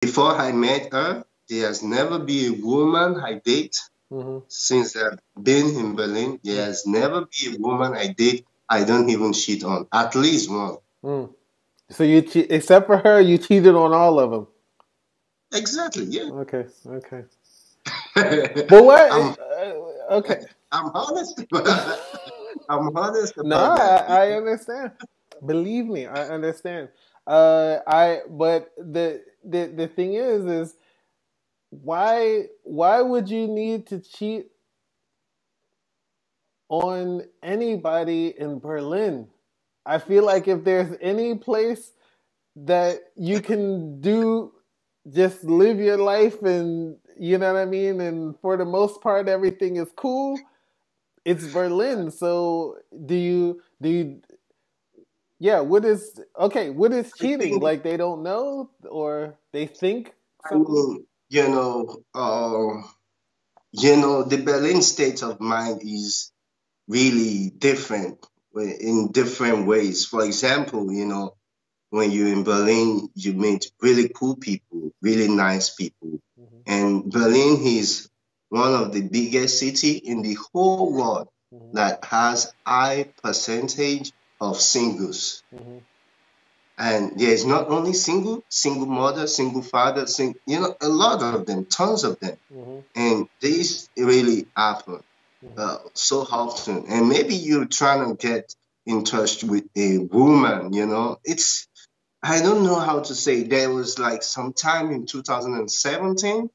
before I met her, there has never been a woman I date since I've been in Berlin. There has never been a woman I date I don't even cheat on. At least one. Mm. So except for her, you cheated on all of them. Exactly, yeah. Okay, okay. But what? I'm Okay. I'm honest. I'm honest No, about that. I understand. Believe me, I understand. But the thing is why would you need to cheat on anybody in Berlin? I feel like if there's any place that you can do, just live your life, and you know what I mean, and for the most part everything is cool, it's Berlin. So do you yeah, what is I cheating? think Like they don't know or they think I something? mean, the Berlin state of mind is really different in different ways. For example, when you're in Berlin, you meet really cool people, really nice people. Hmm. And Berlin is one of the biggest city in the whole world Hmm. that has high percentage of singles. Hmm. And there's not only single mother, single father, a lot of them, tons of them. Hmm. And this really happen Hmm. so often. And maybe you're trying to get in touch with a woman, I don't know how to say. There was like sometime in 2017.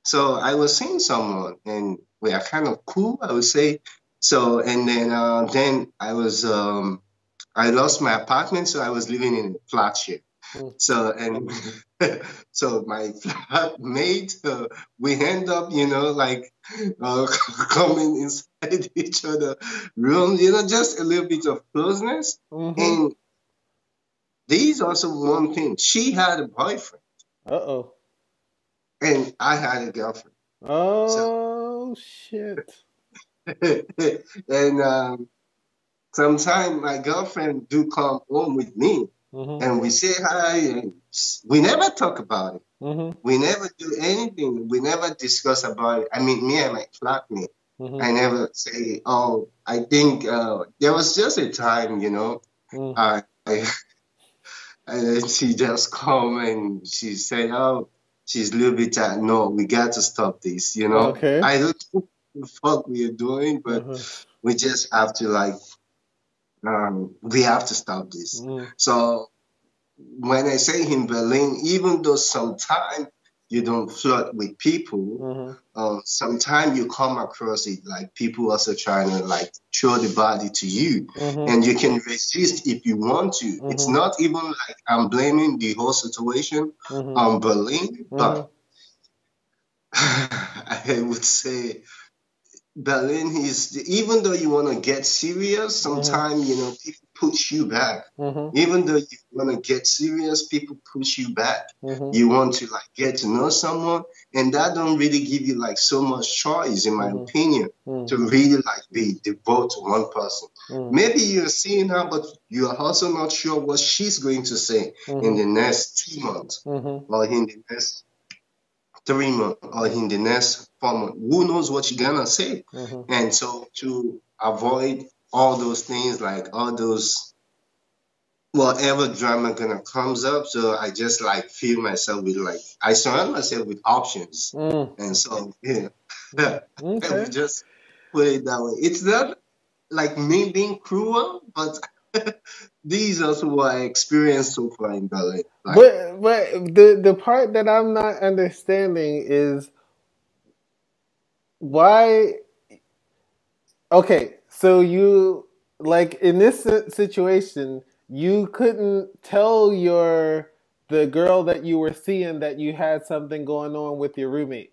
So I was seeing someone and we are kind of cool, I would say. So, and then I lost my apartment. So I was living in a flat share. So, and so my flatmate, we end up, like coming inside each other room, just a little bit of closeness. Hmm. And there is also one thing. She had a boyfriend Uh-oh. and I had a girlfriend. So, Oh shit. and sometimes my girlfriend do come home with me Hmm. and we say hi and we never talk about it. Hmm. We never do anything. We never discuss about it. I mean, me and my flatmate, Hmm. I never say, oh, I think there was just a time, Mm. I and she just come and she said, "Oh, she's a little bit tired. No, we got to stop this. Okay. I don't know what the fuck we are doing, but Uh-huh. we just have to we have to stop this." Mm. So when I say in Berlin, even though sometimes you don't flirt with people, Hmm. sometimes you come across it like people also trying to like throw the body to you, Hmm. and you can resist if you want to. It's Hmm. not even like I'm blaming the whole situation Hmm. on Berlin, Hmm. but I would say Berlin is, even though you want to get serious, Hmm. sometimes, people push you back. Hmm. Even though you want to get serious, people push you back. Hmm. You want to like get to know someone, and that don't really give you like so much choice, in my Hmm. opinion, to really like be devoted to one person. Hmm. Maybe you're seeing her, but you are also not sure what she's going to say in Hmm. the next 2 months Hmm. or in the next 3 months or in the next 4 months. Who knows what you're gonna say? Hmm. And so to avoid all those things, like all those whatever drama gonna comes up, so I just like feel myself with like I surround myself with options. Mm. And so yeah, Mm. I would Okay. just put it that way. It's not like me being cruel, but these are what I experienced so far in Berlin. Like But the part that I'm not understanding is why. Okay, so you like in this situation, you couldn't tell the girl that you were seeing that you had something going on with your roommate.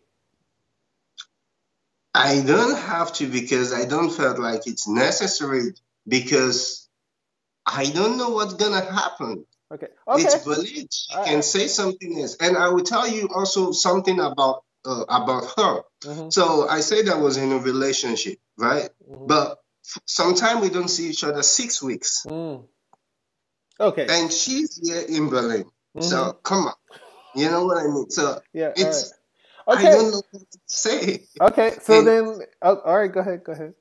I don't have to because I don't feel like it's necessary because I don't know what's gonna happen. Okay. It's Okay. Berlin. She can I, say something else, and I will tell you also something about her. mhm. So I said I was in a relationship, right? Mhm. But sometimes we don't see each other 6 weeks, Mm. Okay. and she's here in Berlin. Mhm. So come on. You know what I mean? So Yeah. All right. it's I Okay. don't know what to say. Okay. So And then, oh, all right. Go ahead. Go ahead.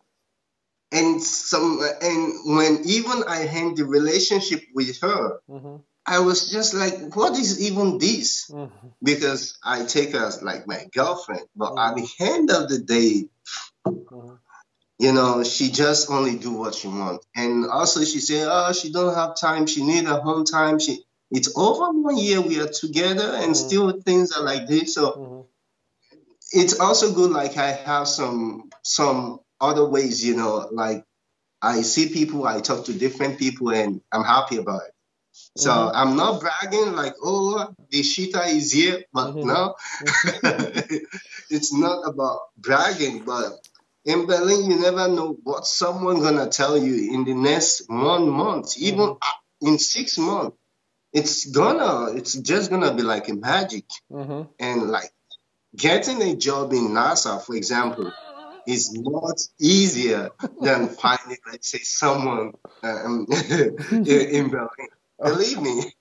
and when even I end the relationship with her, Mhm. I was just like, what is even this? Mhm. Because I take her as like my girlfriend. But at Mhm. the end of the day, Mhm. she just only do what she wants. And also she said, oh, she don't have time. She need her home time. It's over 1 year we are together and Mhm. still things are like this. So Mhm. it's also good. Like I have some other ways, like I see people, I talk to different people and I'm happy about it. So Mhm. I'm not bragging like, oh, the cheetah is here, but Mhm. no, it's not about bragging. But in Berlin, you never know what someone gonna tell you in the next 1 month, even Mhm. in 6 months. It's just gonna be like a magic. Mhm. And like getting a job in NASA, for example, is much easier than finding, let's say, someone in Berlin. Believe me.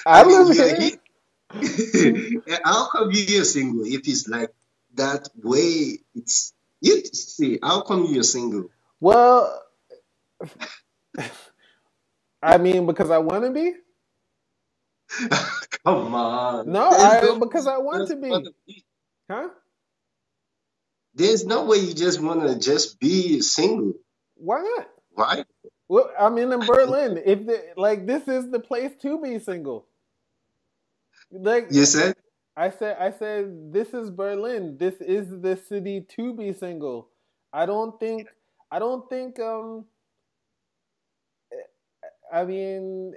I I mean, live you're here. here. How come you're single if it's like that way? It's you see. How come you're single? Well, I mean, because I want to be. Come on. No, There's I no way because I you want just to want be. to be. Huh? There's no way you just want to just be single, Why not? right? Well, I'm in Berlin. If like this is the place to be single. Like You said I said this is Berlin. This is the city to be single. I don't think I don't think I mean,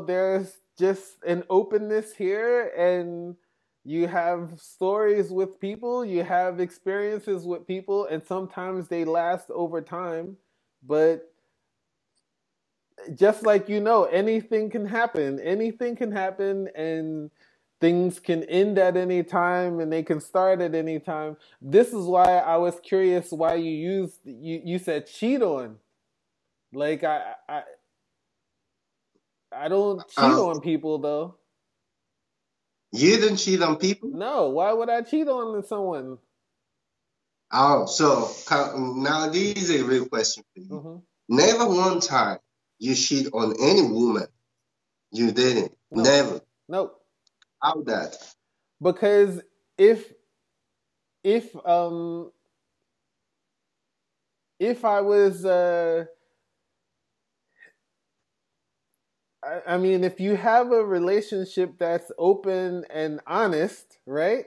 there's just an openness here, and you have stories with people, you have experiences with people, and sometimes they last over time. But just like anything can happen. Anything can happen, and things can end at any time, and they can start at any time. This is why I was curious why you said cheat on. Like I don't cheat uh, on people though. you didn't cheat on people. No, why would I cheat on someone? Oh, so now this is a real question for you. Hmm. Never one time you cheat on any woman. You didn't. No, Never. no, How that? because if if if I was I mean, if you have a relationship that's open and honest, right?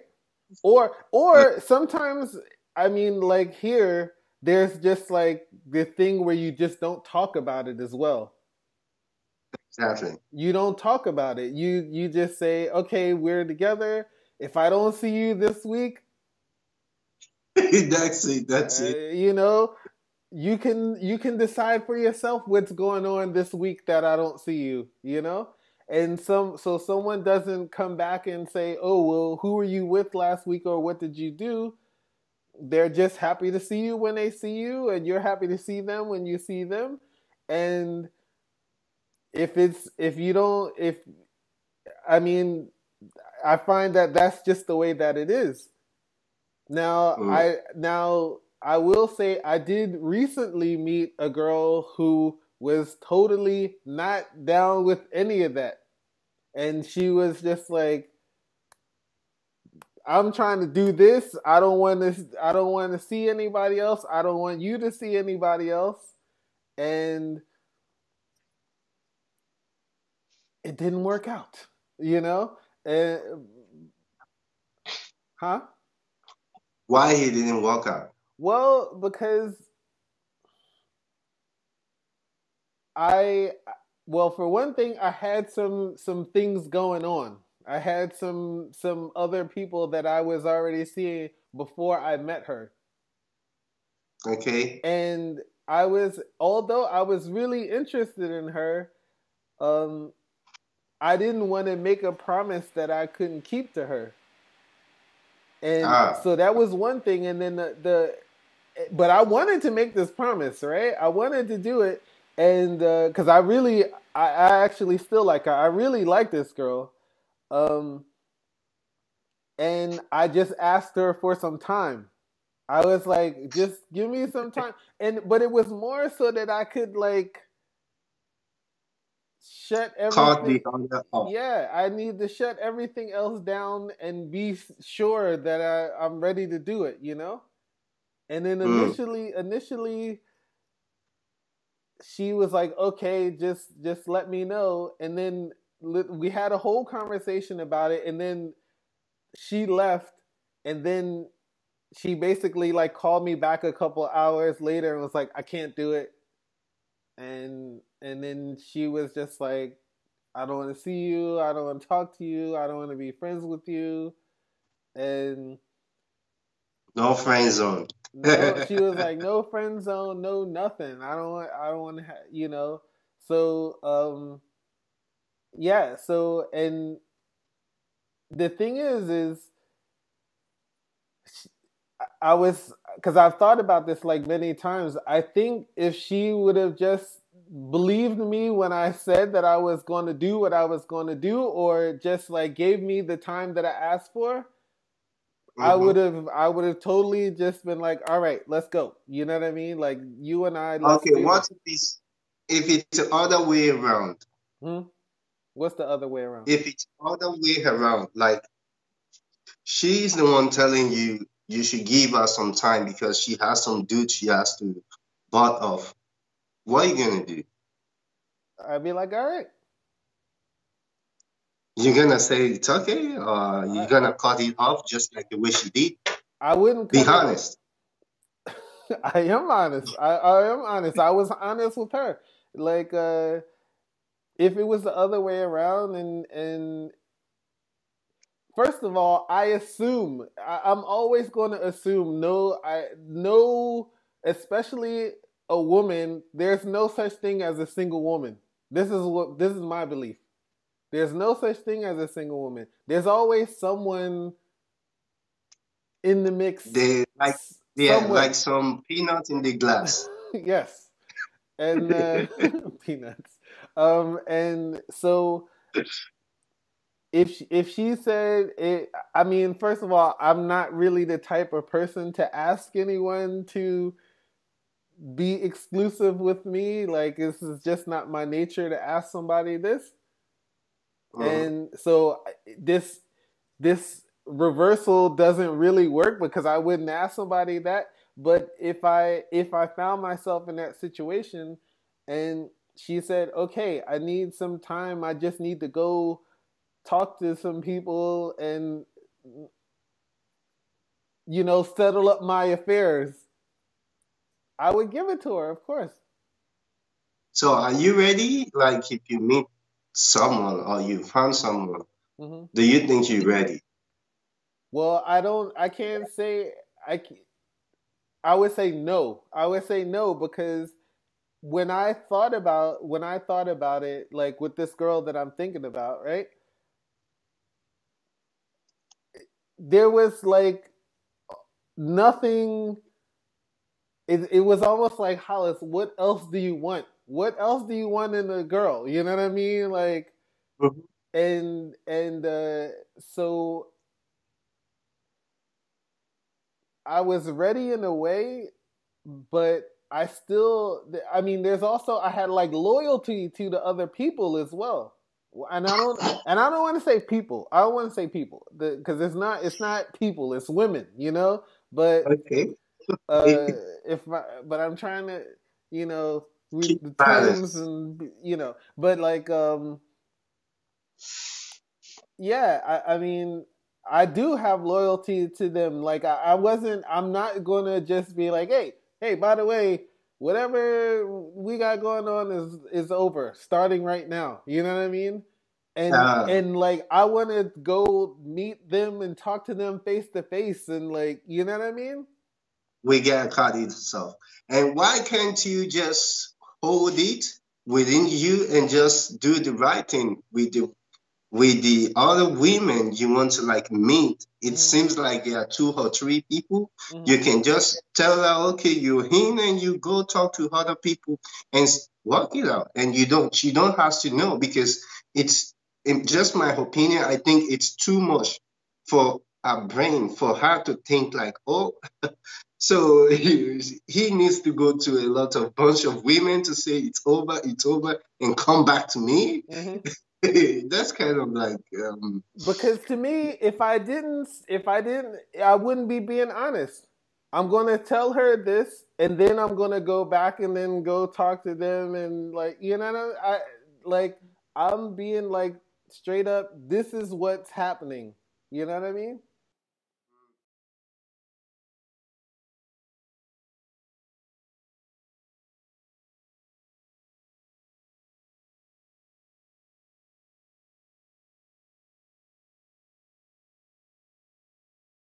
Uh, Or sometimes, I mean, like here, there's just like the thing where you just don't talk about it as well. exactly. You don't talk about it. You just say, okay, we're together. If I don't see you this week, That's it. That's it. you know, you can decide for yourself what's going on this week that I don't see you. And so someone doesn't come back and say, "Oh, well, who were you with last week or what did you do?" They're just happy to see you when they see you, and you're happy to see them when you see them. And if you don't if I mean, I find that that's just the way that it is. Now, Mm. I will say I did recently meet a girl who was totally not down with any of that. And she was just like, I'm trying to do this. I don't want to see anybody else. I don't want you to see anybody else. And it didn't work out, you know? And, huh? Why he didn't walk out? Well, because I well, for one thing, I had some things going on. I had some other people that I was already seeing before I met her. Okay. And although I was really interested in her, um I didn't want to make a promise that I couldn't keep to her. And Ah. so that was one thing, and then the but I wanted to make this promise, right? I wanted to do it, and because I actually still like her. I really like this girl, Um, and I just asked her for some time. I was like, just give me some time. And but it was more so that I could like shut Caught everything. the other off. Yeah, I need to shut everything else down and be sure that I'm ready to do it, you know? And then Mm. initially she was like, "Okay, just let me know." And then we had a whole conversation about it, and then she left, and then she basically like called me back a couple hours later and was like, "I can't do it." And then she was just like, "I don't want to see you. I don't want to talk to you. I don't want to be friends with you." And No friend zone. no, she was like, "No friend zone, no nothing. I don't want to, you know." So, yeah. So, and the thing is I was, because I've thought about this like many times. I think if she would have just believed me when I said that I was going to do what I was going to do, or just like gave me the time that I asked for, Hmm. I would have totally just been like, all right, let's go. You know what I mean? Like you and I, let's Okay, do what this. if it's the other way around? Hmm? What's the other way around? If it's other way around, like she's the one telling you you should give her some time because she has some dude she has to butt off. What are you gonna do? I'd be like, all right. You're gonna say it's okay, or you're I, gonna cut it off just like the way she did? I wouldn't Be cut it. honest. I am honest. I am honest. I was honest with her. Like, if it was the other way around, and first of all, I assume I'm always going to assume no, especially a woman. There's no such thing as a single woman. This is my belief. There's no such thing as a single woman. There's always someone in the mix They like, yeah, like somewhere. some peanuts in the glass. Yes, and peanuts. And so if she said it, I mean, first of all, I'm not really the type of person to ask anyone to be exclusive with me. Like this is just not my nature to ask somebody this. Hmm. And so this this reversal doesn't really work because I wouldn't ask somebody that. But if I found myself in that situation and she said, "Okay, I need some time. I just need to go talk to some people and settle up my affairs," I would give it to her, of course. So are you ready? Like if you meet someone or you found someone, Hmm. do you think you're ready? Well, I don't. I can't say. I would say no. I would say no because when I thought about it, like with this girl that I'm thinking about, right? There was like nothing. It was almost like Hollis. What else do you want? What else do you want in a girl? You know what I mean? Like, Mhm. and so I was ready in a way, but I still, I mean, there's also I had like loyalty to the other people as well, and I don't want to say people. I don't want to say people because it's not people, it's women, But Okay. uh, Keep but I'm trying to, you know, the terms balance. and but like yeah, I mean, I do have loyalty to them. Like I'm not gonna just be like, hey, by the way, whatever we got going on is over, starting right now. You know what I mean? Uh, And like I want to go meet them and talk to them face to face, and like, you know what I mean? we get caught it off. And why can't you just hold it within you and just do the right thing with the other women you want to like meet? It Hmm. seems like there are two or three people. Hmm. You can just tell her, okay, you're in, and you go talk to other people and work it out. And you don't have to know because it's in just my opinion, I think it's too much for a brain for her to think like, oh, so he needs to go to a lot of bunch of women to say it's over, and come back to me. Hmm. That's kind of like, Because to me, I wouldn't be being honest. I'm gonna tell her this, and then I'm gonna go back and then go talk to them, and like, like I'm being like straight up. This is what's happening. You know what I mean?